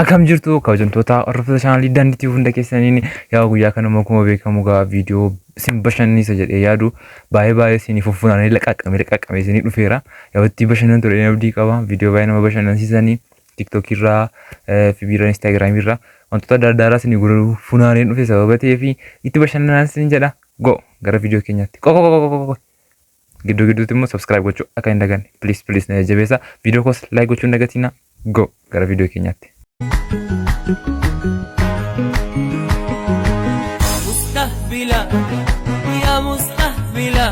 Akkam jirtu kabajamtoota hordoftoota chaanalii Dandiitii hunda keessaniin yaa guyyaa kana akkuma beekamu gaa viidiyoo isin bashannansiisa jedhee yaadu baay'ee isiniif funaanee laqaqqamee isinii dhufeera. Yaa itti bashannan ture abdii qaba. Viidiyoo baay'ee nama bashannansiisanii TikTok irraa fi biira Instagram irraa wantoota adda addaa isinii gurguruu funaanee dhufe sababa ta'eef itti bashannanaa isin jedha. Go gara viidiyoo keenyaatti. Gidduu immoo subscribe gochuu akka hin daganne please na jabeessa. Viidiyoo koos like gochuu hin dagatina. Go gara viidiyoo keenyaatti. مستهبلة يا مستهبلة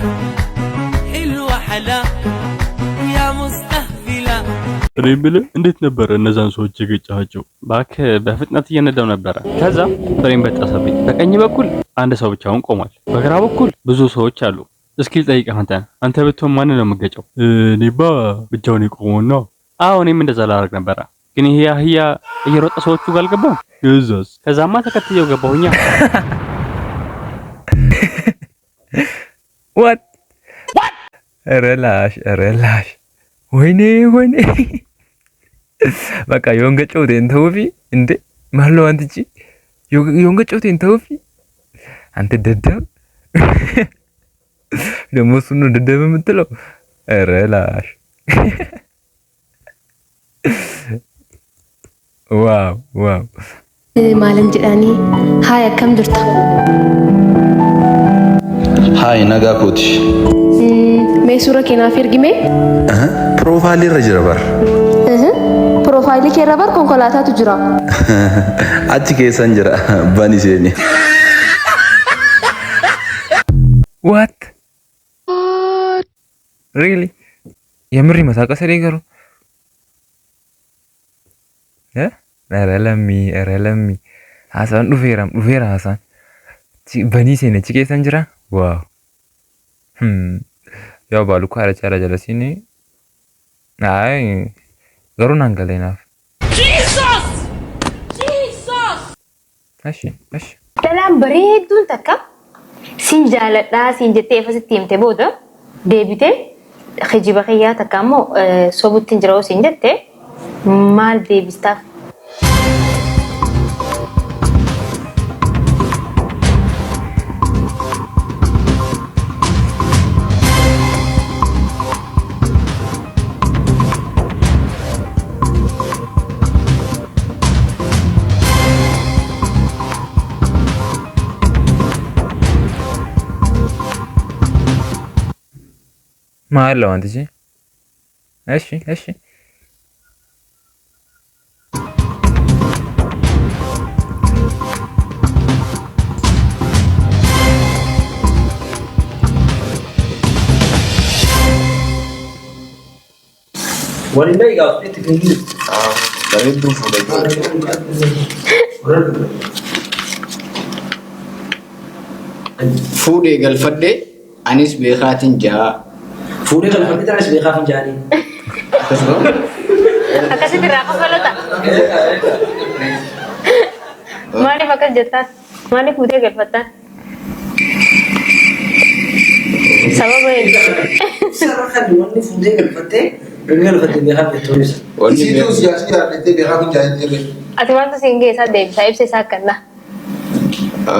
حلوة حلا يا مستهبلة ريبل እንዴት ነበር እነዛን ሰዎች የገጫቸው? ባክ በፍጥነት እየነዳው ነበር። ከዛ ፍሬም በጣሰብኝ። በቀኝ በኩል አንድ ሰው ብቻውን ቆሟል። በግራ በኩል ብዙ ሰዎች አሉ። እስኪ ጠይቀህ አንተ ብትሆን ማን ነው የምትገጨው? እኔባ ብቻውን ይቆመው ነው። አዎ እኔም እንደዛ ላደርግ ነበር። ግን ይሄ አህያ እየሮጠ ሰዎቹ ጋር አልገባም። ከዛማ ተከትየው ገባሁኛ። What? Relax. ወይኔ በቃ የወንገጨውቴን ተውፊ እንዴ ማለው አንቺ የወንገጨውቴን ተውፊ አንተ ደደብ ደግሞ እሱ ነው ደደብ የምትለው። relax ዋው ማለን ጅዳኒ ሃይ አከም ድርታ ሃይ ነጋኩት ሜሱራ ኬና ፊርጊሜ ፕሮፋይል ረጅረበር ፕሮፋይል ከረበር ኮንኮላታቱ ጅራ አቺ ከሰን ጅራ ባኒሴኒ what really የምሪ መሳቀስ ደገሩ ረለሚ ሀሳን ዱፌራ ሀሳን በኒሴኒ አቺ ከሰን ጅራ ዋው ያው ባሉካ አረቻ ጀለሲኒ አይ ገሩን አንገለናፍ ጂሰስ እሺ ሰላም በሬዱን ተካ ሲንጃለዳ ሲንጀቴ ፈስቲምቴ ቦደ ዴቢቴ خجيبه خيا تكامو ሶቡትን ጅራው ሲንጀቴ ማል ዴቢስታ ማለው አንቺ እሺ ወሊና ይጋፍ ትክክል በሬዱ ፉዴ ገልፈዴ አኒስ ቤኻቲን ጃ ፉዴ ገልፈዴ ታንስ ቤኻቲን ጃኒ akasi diraqas balota mali makas jetta mali fude galfata sabab wani fude galfate béኻtiin toris wani siyaasi béኻtiin jaani atwanto singe sa de saib se sa kanna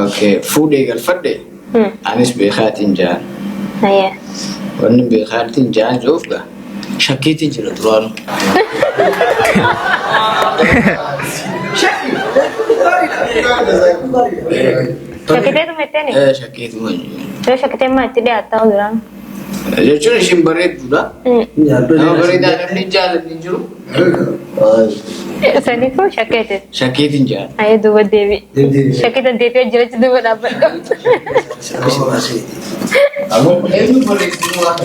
okay fude galfade anis béኻtiin ጃ aya wani béኻtiin ጃ jofga شكيتي جرا ترانو shakite tu meteni شكيت ما shakite ma tidi atta uran jechuun ishin bareedduudha. Nama bareedaa namni jaalatu hin jiru. sani ko shakite Shakkeetiin jaa. ayo duba devi shakite devi jirachi duba dabbadhu Ammoo eenyu bareedduu waan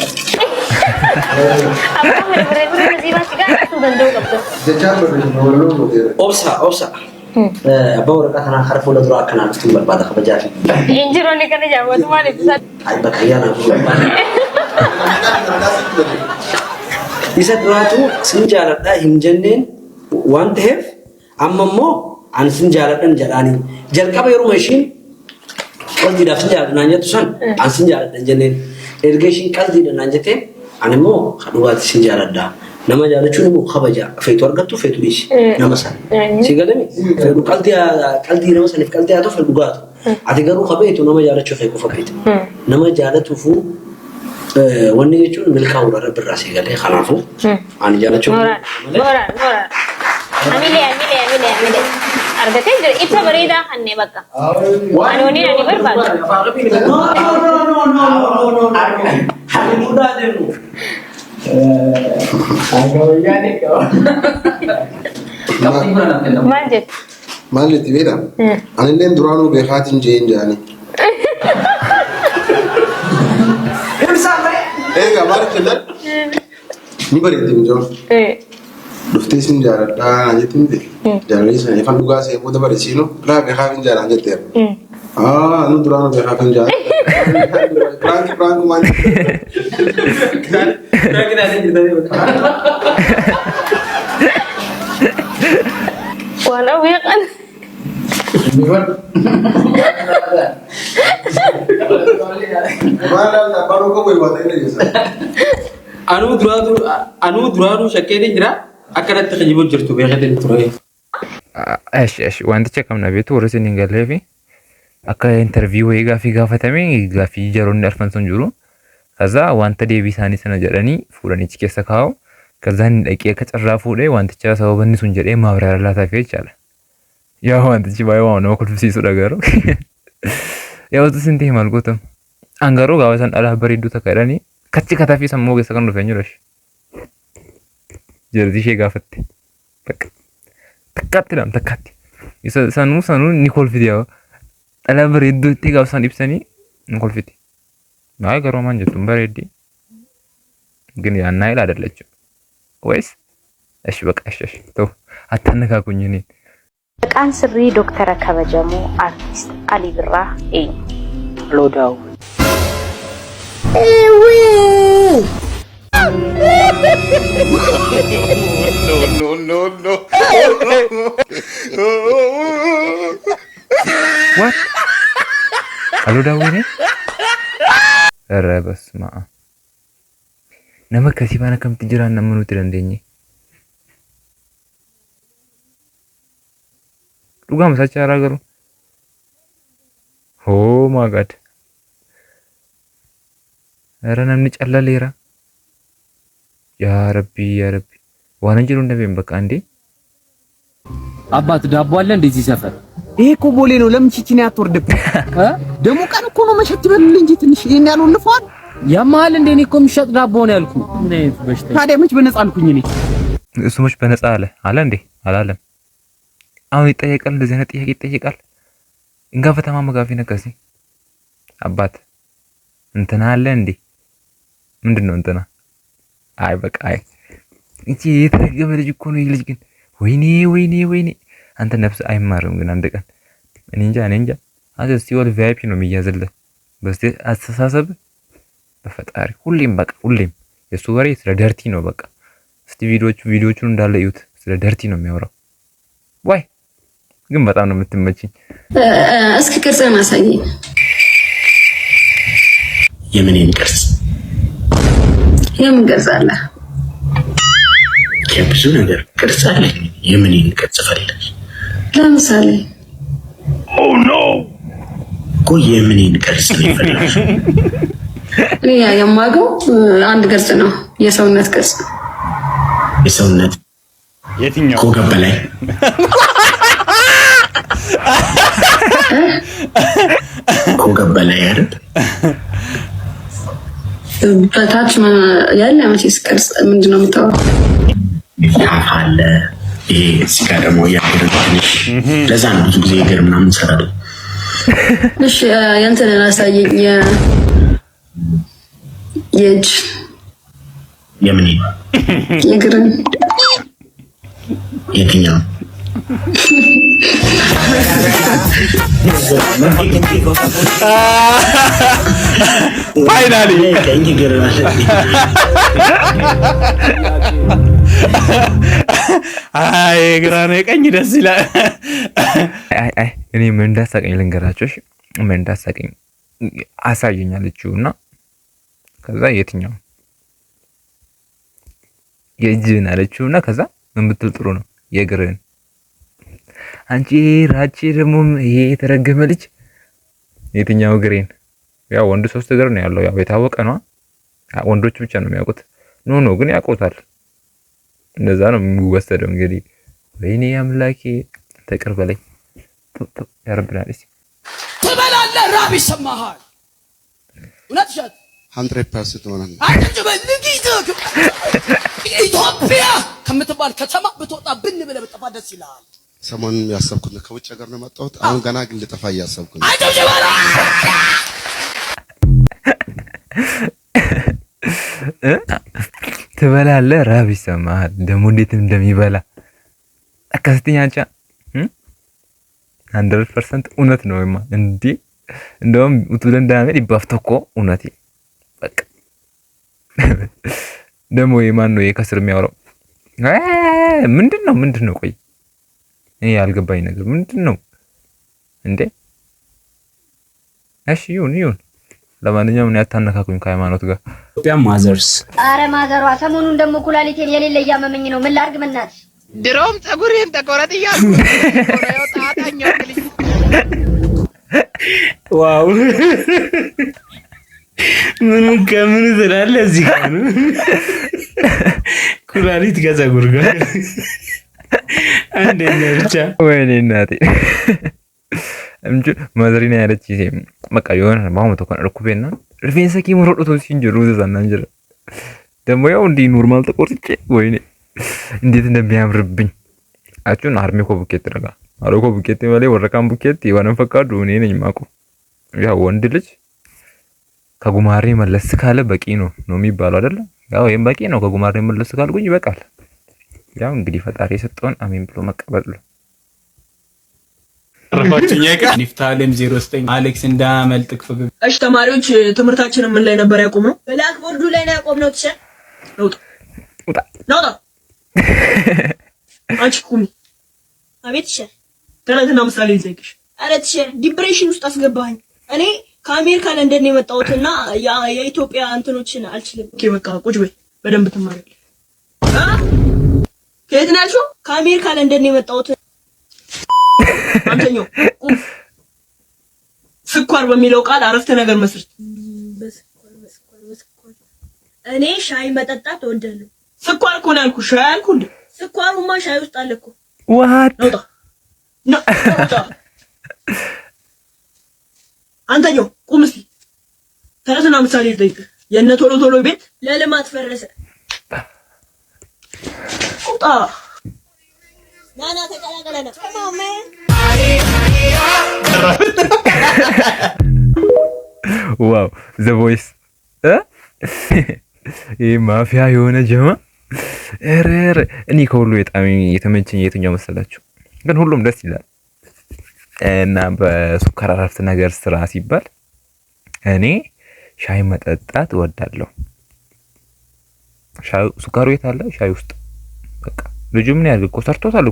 amma bereberetu nasiba siga tu dandau qabdu jechaan bareedduu waloo godheera. obsa abbaa waraqaa kanaa harka fuula duraa akkanaa dhuftuun barbaada kabajaa fi injiroonni kana jaawwatu maaliif isa bakka barbaada. Isa duraatu sin jaaladhaa hin jenneen waan ta'eef amma immoo an sin jaaladhan jedhaanii jalqaba yeroo ishiin qalbiidhaaf sin jaaladhan jettu san an sin jaaladhan jenneen erga ishiin qalbiidhaan jetteen ani immoo dhugaatti sin jaaladhaa nama jaalachuun immoo kabaja feetu argattu feetu dhiisi nama sana si galame feetu qalbii nama saniif qalbii haa ta'u feetu gaatu ati garuu kabeetu nama jaalachuu feeku fakkeeti nama jaalatuufu wanni jechuun milkaa'uudha rabbi irraa si galee kanaafu ani jaalachuu Mooraan. Amilee. Argatee jira ibsa bareedaa kanneen bakka. Ani waniin ani barbaadu. Maal jettu? Maal itti beekama? Ani illee duraanuu beekaatiin jeen jaani. Egaa maal jedhan? Ni bareetti mijoon. Duftee sin jaaladhaa naan jetti miti. Jaalalli sana ifan dhugaa see booda bareechinu laa beekaa fin jaalaan jetteera. Nu duraanuu beekaa fin jaaladha. Piraanki maal Waan awweeqan. Anuu duraanuu shakkee jira akkanatti kijibuu jirtu beekatee ture. Wanticha qabna beektu warri isin hin gallee fi akka interviyuu wayii gaafii gaafatame gaafii jaroonni arfan sun jiru. Kaza wanta deebii isaanii sana jedhanii fuudhanichi keessa kaa'u. Kaza inni dhaqee akka carraa fuudhee wanticha sababa inni sun jedhee maabiraara laataa fi jechaadha. Yaa wantichi baay'ee waan nama kolfisiisudha garuu. Yaa wanti isin ta'e maal gootamu? Angaruu gaafa isaan dhalaa bareedduu takka jedhanii kachi kataa fi sammuu keessa kan dhufeen jiru. Jarri ishee gaafatte. Takkaatti dhaan takkaatti. Sanuu ni kolfiti yaa. Dhalaa bareedduu itti gaafa isaan ibsanii ni kolfiti. Maa garuu maan jettuun bareeddi. Gini yaannaa ilaala jechuudha. Wayis ashi baqa ashi ta'u attanna kaa kunyiniin. Maqaan sirrii Dooktara kabajamoo Artiist Alii Birraa eenyu? Loodaa'u. No. What? Loodaa'u ni? Irra basmaa. Nama akkasii faana akkamitti jiraan nama nuti dandeenye. Dhugaa masaachaa haaraa garuu. Oh my god. Ara namni callaleera. Yaa rabbi. Waan hin jiru እንደበም በቃ እንዴ አባት ዳቦ አለ እንደዚህ ሰፈር ይሄ እኮ ቦሌ ነው። ለምን ቺቺን አትወርድም? ደሞ ቀን እኮ ነው መሸት ይበልል እንጂ ትንሽ ይሄን ያለው ልፏል። ያማል እንዴ እኔ እኮ የሚሸጥ ዳቦ ነው ያልኩ። ታዲያ መች በነፃ አልኩኝ እኔ። እሱ መች በነፃ አለ እንዴ? አላለም። አሁን ይጠየቃል፣ እንደዚህ አይነት ጥያቄ ይጠየቃል። እንጋፈተማ መጋፊ ነቀሲ አባት እንትና አለ እንዴ? ምንድነው እንትና? አይ በቃ አይ እንጂ የተረገመ ልጅ እኮ ነው ይህ ልጅ ግን። ወይኔ አንተ ነፍስ አይማርም ግን አንድ ቀን እኔ እንጃ አንተ ሲወል ቪአይፒ ነው የሚያዝልህ በስተ አስተሳሰብ በፈጣሪ ሁሌም የሱ ወሬ ስለ ደርቲ ነው በቃ። እስቲ ቪዲዮቹን እንዳለ እዩት፣ ስለ ደርቲ ነው የሚያወራው። ዋይ ግን በጣም ነው የምትመችኝ። እስኪ ቅርጽህን አሳየኝ። የምንን ቅርጽ? የምን ቅርጽ አለ? የብዙ ነገር ቅርጽ አለ። የምንን ቅርጽ ፈልገሽ? ለምሳሌ ኖ እኮ የምንን ቅርጽ ነው የፈለግሽ? እኔ የማውቀው አንድ ቅርጽ ነው፣ የሰውነት ቅርጽ። የሰውነት የትኛው? ከወገብ በላይ ከወገብ በላይ አይደል? በታች ያለ መቼስ ቅርጽ ምንድነው የምታወራው? ያፍ አለ። ይሄ እዚህ ጋር ደግሞ የእግር ትንሽ፣ ለዛ ነው ብዙ ጊዜ እግር ምናምን እንሰራለን። እሺ የእንትንን አሳየኝ። የእጅ የምን? የእግርን። የትኛው? ፋይናሊ ቀኝ እግር ማለት አይ ግራ ነው ቀኝ ደስ ይላል። አይ እኔ ምን እንዳሳቀኝ ልንገራችሁ። ምን እንዳሳቀኝ አሳየኛለችውና ከዛ የትኛው የእጅህን አለችውና ከዛ ምን ብትል ጥሩ ነው የእግርህን አንቺ ራቼ ደግሞ ይሄ የተረገመ ልጅ የትኛው እግሬን ያው ወንድ 3 እግር ነው ያለው ያው የታወቀ ነው ወንዶች ብቻ ነው የሚያውቁት ኖ ግን ያውቁታል እንደዛ ነው የሚወሰደው እንግዲህ ወይኔ አምላኬ ተቅር በላይ ያረብናል እስቲ ትበላለህ ራብ ይሰማሃል እውነት ሸት 100% ሆነን ኢትዮጵያ ከምትባል ከተማ ብትወጣ ብን ብለህ ብትጠፋ ደስ ይላል ሰሞኑን ያሰብኩት ከውጭ ሀገር ነው መጣሁት አሁን ገና ግን ልጠፋ እያሰብኩ ነው ትበላለህ ራብ ይሰማሃል ደግሞ እንዴት እንደሚበላ አከስተኛቻ 100% እውነት ነው እንዴ እንደውም ውትለ እንዳመድ ይባፍተኮ እውነቴ በቃ ደግሞ የማን ነው የከስር የሚያወራው ምንድነው ቆይ እኔ ያልገባኝ ነገር ምንድነው እንዴ እሺ ይሁን ለማንኛውም እኔ አታነካኩኝ ከሃይማኖት ጋር ኢትዮጵያ ማዘርስ አረ ማዘሯ ሰሞኑን ደግሞ ኩላሊቴን የሌለ እያመመኝ ነው ምን ላድርግ በእናትሽ ድሮም ፀጉሬን ተቆረጥ እያልኩ ነው ጣጣኛው ልጅ ዋው ምን ከምን ትላለህ እዚህ ጋር ነው ኩላሊት ከፀጉር ጋር አንዴ ነርቻ ወይኔ እናቴ እንጂ ማዘሪና ያለች በቃ የሆነ ማውመቶ ኮን ርኩቤና ሪፌንሰኪ ሙሮዶቶ ሲንጀሩ ዘዛና እንጀራ ደግሞ ያው እንዲ ኖርማል ተቆርጬ ወይኔ እንዴት እንደሚያምርብኝ አቹን አርሜ ኮ ቡኬት ረጋ አሮኮ ቡኬት ማለት ወረካም ቡኬት የዋነን ፈቃዱ እኔ ነኝ ማቆ ያው ወንድ ልጅ ከጉማሬ መለስ ካለ በቂ ነው የሚባለው አይደለ ያው ይሄን በቂ ነው ከጉማሬ መለስ ካልኩኝ ይበቃል ያው እንግዲህ ፈጣሪ የሰጠውን አሜን ብሎ መቀበል ነው ረፋችኛ ቃ ኒፍታለም 09 አሌክስ እንዳመልጥክ ፍግግ እሺ ተማሪዎች ትምህርታችንን ምን ላይ ነበር ያቆምነው ብላክ ቦርዱ ላይ ነው ያቆምነው ትሸ ነው አንቺ ቁሚ አቤት ሸ ትናንትና ምሳሌ ልጠይቅሽ አረ ትሸ ዲፕሬሽን ውስጥ አስገባኝ እኔ ከአሜሪካ ለንደን የመጣሁትና የኢትዮጵያ እንትኖችን አልችልም ኦኬ በቃ ቁጭ በይ በደንብ ትማሪያለሽ ከየት ነው ያልሽው ከአሜሪካ ለንደን የመጣሁት አንተኛው ስኳር በሚለው ቃል አረፍተ ነገር መስርት እኔ ሻይ መጠጣት እወዳለሁ ስኳር እኮ ነው ያልኩሽ ሻይ አልኩ እንዴ ስኳሩማ ሻይ ውስጥ አለ እኮ ዋት ነው አንተኛው ቁም እስኪ ተረትና ምሳሌ ልጠይቅ የነ ቶሎ ቶሎ ቤት ለልማት ፈረሰ ቁጣ ናና ተቀላቀለና ማማ ዋው ዘ ቮይስ ይሄ ማፊያ የሆነ ጀማ እረረ እኔ ከሁሉ በጣም የተመቸኝ የትኛው መሰላችሁ ግን ሁሉም ደስ ይላል እና በሱካር አረፍተ ነገር ስራ ሲባል እኔ ሻይ መጠጣት እወዳለሁ ሻይ ሱካሩ የት አለ ሻይ ውስጥ በቃ ልጁ ምን ያድርግ እኮ ሰርቶታል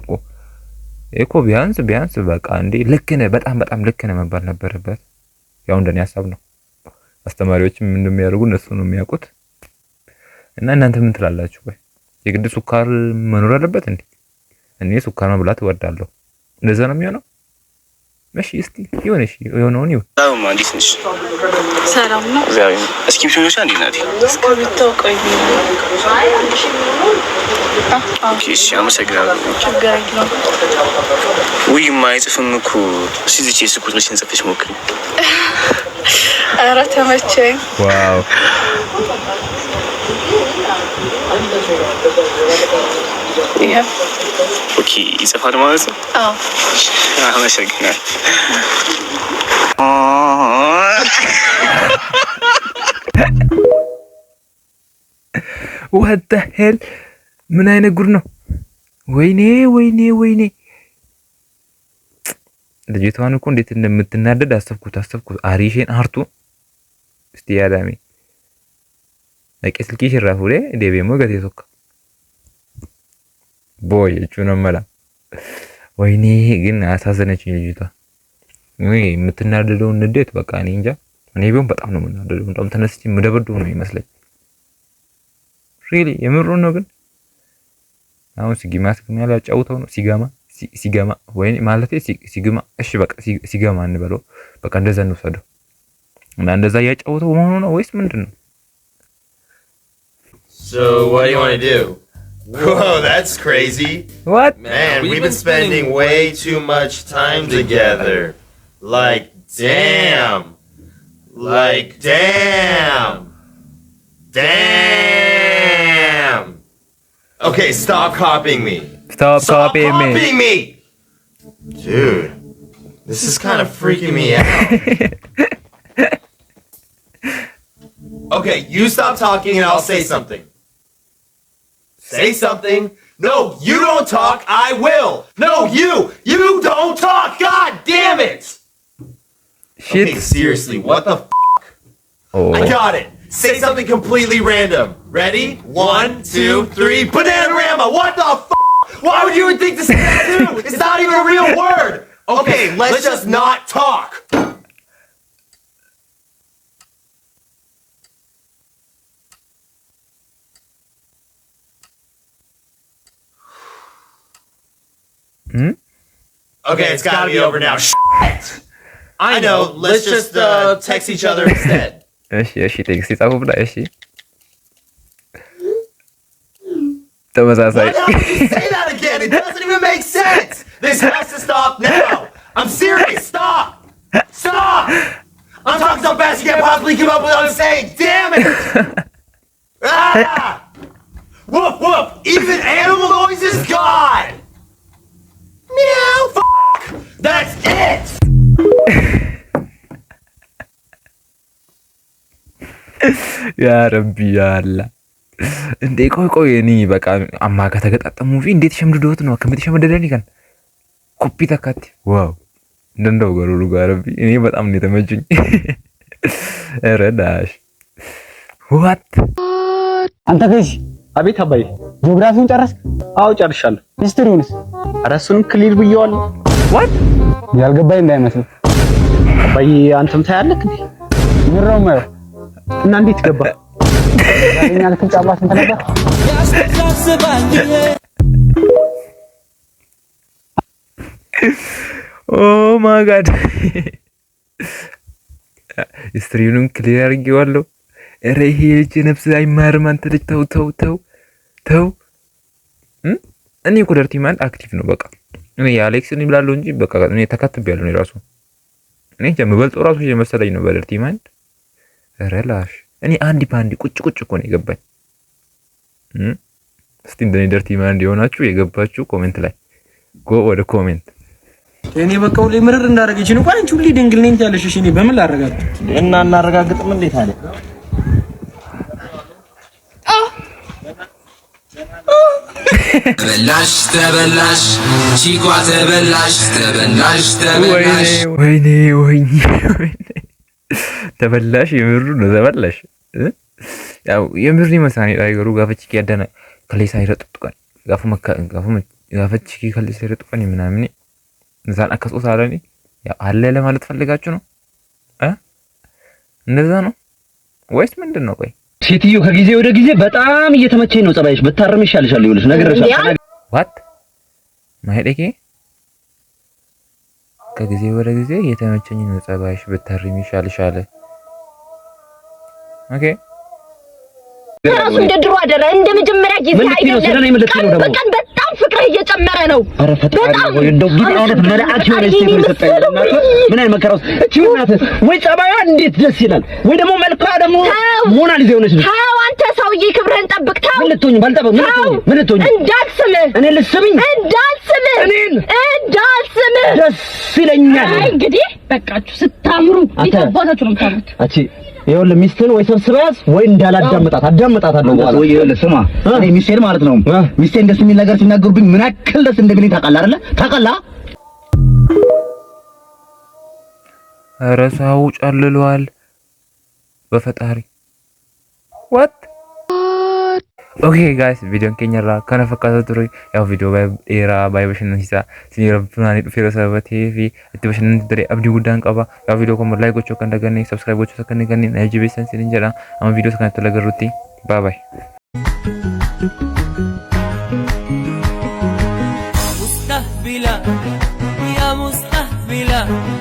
እኮ ቢያንስ በቃ እንዴ ልክ ነህ በጣም ልክ ነህ መባል ነበረበት ያው እንደኔ ሐሳብ ነው አስተማሪዎችም ምን እንደሚያደርጉ እነሱ ነው የሚያውቁት እና እናንተ ምን ትላላችሁ ወይ የግድ ሱካር መኖር አለበት እንዴ እኔ ሱካር መብላት እወዳለሁ እንደዛ ነው የሚሆነው እሺ እስቲ ይሁንሽ የሆነውን ይሁን ሰላም እንዴት ነሽ ሰላም ነው እግዚአብሔር እስኪ ብትሆንሽ አንዴ ናቲ እስኪ ብትወቀኝ ኦኬ እሺ አመሰግናለሁ ችግር የለውም ውይ ማይጽፍም እኮ ሲዝቼ ስኩት መቼ እንጽፍሽ ሞክሪ ኧረ ተመቸኝ ዋው ይሄ ኦኬ ይጽፋል ማለት ነው አዎ አመሰግናለሁ what the hell ምን አይነት ጉድ ነው ወይኔ ልጅቷን እኮ እንዴት እንደምትናደድ አሰብኩት አሪሼን አርቱ እስቲ ያዳሜ ለቄስልኪ ሽራፉ ላይ ደቤሞ ገቴ ሶካ ቦይ እቹ ነው መላ ወይኔ ግን አሳዘነችኝ ልጅቷ ወይ የምትናደደው ንዴት በቃ እኔ እንጃ እኔ ቢሆን በጣም ነው የምናደደው በጣም ተነስቼ ምደበደው ነው ይመስለኝ ሪሊ የምሩን ነው ግን አሁን ሲግማ ያጫውተው ነው ሲገማ ወይ ማለት ሲግማ እሺ በቃ ሲገማ እንበለው በቃ እንደዛ ነው ሰደው እና እንደዛ ያጫውተው መሆኑ ነው ወይስ ምንድነው? So what do you want to do? Whoa, that's crazy. What? Man, we've been spending way too much time together. Like damn. Damn. Okay, stop copying me. Stop copying me. Dude, this is kind of freaking me out. Okay, you stop talking and I'll say something. Say something. No, you don't talk, I will. No, you don't talk. God damn it. Shit. Okay, seriously, what the f***? Oh. I got it. Say something completely random. Ready? 1, 2, 3. Bananarama. What the f***? Why would you even think to say that too? It's not even a real word. Okay, let's just not talk. Okay, it's gotta be over now. Shit. I know. Let's just text each other instead. እሺ ቴክስት ይጻፉ ብላ እሺ ተመሳሳይ Say that again. It doesn't even make sense. This has to stop now. I'm serious. Stop. I'm talking so fast you can't possibly keep up with what I'm saying. Damn it. Woof woof. Even animal noises. God. Meow. Fuck. That's it. ያ ረቢ ያላ እንዴ ቆይ እኔ በቃ አማካ ተገጣጠሙ እንዴት ሸምድዶት ነው ከመተሸመደደኝ ካል ኮፒ ተካት ዋው እንደው ገሩሉ ጋር ረቢ እኔ በጣም ነው የተመቸኝ ረዳሽ ዋት አንተ ገዥ አቤት አባይ ጂኦግራፊውን ጨረስክ? አዎ ጨርሻለሁ። ሂስትሪውንስ? ኧረ እሱንም ክሊር ብየዋለሁ። ዋት ያልገባኝ እንዳይመስል አባይ አንተም ታያለህ እንዴ? ምራው ማለት እና እንዴት ገባ? ያለኛ ልትጫባት እንት ነበር ኦ ማይ ጋድ ሂስትሪውንም ክሊር አድርጌዋለሁ። ኧረ ይሄ ልጅ ነፍስ አይማርም አንተ ልጅ ተው እኔ እኮ ደርቲ ማን አክቲቭ ነው በቃ እኔ የአሌክስን ይብላለሁ እንጂ በቃ እኔ ተከትቤያለሁ ነው ራሱ እኔ ጀምበልጦ ራሱ የመሰለኝ ነው በደርቲ ማን ረላሽ እኔ አንዲ ባንዲ ቁጭ እኮ ነው የገባኝ እስቲ እንደኔ ደርቲ ማን እንዲሆናችሁ የገባችሁ ኮሜንት ላይ ጎ ወደ ኮሜንት እኔ በቃው ላይ ምርር እንዳረጋግጭ ነው እንኳን አንቺ ሁሌ ድንግል ነኝ ያለሽ እሺ እኔ በምን ላረጋግጥ እና እናረጋግጥም እንዴት አለ ተበላሽ ቺኳ ተበላሽ ወይኔ ተበላሽ የምሩ ነው ተበላሽ ያው የምሩ ይመስላል አይገሩ ጋፈች ያደነ ከሌሳ ይረጥጥቃል ጋፈች ከሌሳ ይረጥቃል ምናምን እንዛን አከሶስ አለኝ ያው አለ ለማለት ፈልጋችሁ ነው እንደዛ ነው ወይስ ምንድነው? ቆይ ሴትዮ ከጊዜ ወደ ጊዜ በጣም እየተመቸኝ ነው ጸባይሽ በታረም ይሻልሻል ይኸውልሽ ነገርሻል ዋት ማይደቂ ከጊዜ ወደ ጊዜ እየተመቸኝ ነው ጸባይሽ በታረም ይሻልሻል ኦኬ ራሱ እንደ ድሮ አይደለ እንደ መጀመሪያ ጊዜ አይደለም በቀን በጣም ፍቅር እየጨመረ ነው አረ ፈጣሪ ወይ እንደው ግን አሁን መላእክት ሆነ ሲሉ ሰጠኝ ምን አይነት መከራው እቺ እናት ወይ ጸባይዋ እንዴት ደስ ይላል ወይ ደግሞ መልኳ ደግሞ ሞናሊዛ ሆነች ታው አንተ ሰውዬ ክብርህን ጠብቅ ታው ምን ልትሆኝ ባልጠበቅ ምን ልትሆኝ እንዳልስምህ እኔ ልስምኝ እንዳልስምህ እንዳልስምህ ደስ ይለኛል እንግዲህ በቃችሁ ስታምሩ ይተባታችሁ ነው የምታምሩት አቺ ይኸውልህ ሚስትን ወይ ሰብስበያዝ ወይ እንዳላዳምጣት አዳምጣታለሁ በኋላ ወይ ይኸውልህ ስማ እኔ ሚስቴን ማለት ነው ሚስቴን ደስ የሚል ነገር ሲናገሩብኝ ምን አክል ደስ እንደሚለኝ ታውቃለህ አይደለ ታውቃለህ ኧረ ሰው ጨልሏል በፈጣሪ what okay guys videon kenyarra kana fakkaata ture yaw video era bay bashananisa sinira funani dufira sabate fi itti bashananti dare abdi guddaan qaba yaw video ko like gochuu kan daganne subscribe gochuu kan daganne najibesen sinin jira ama video kan tolagarrutti bye bye مستهبلة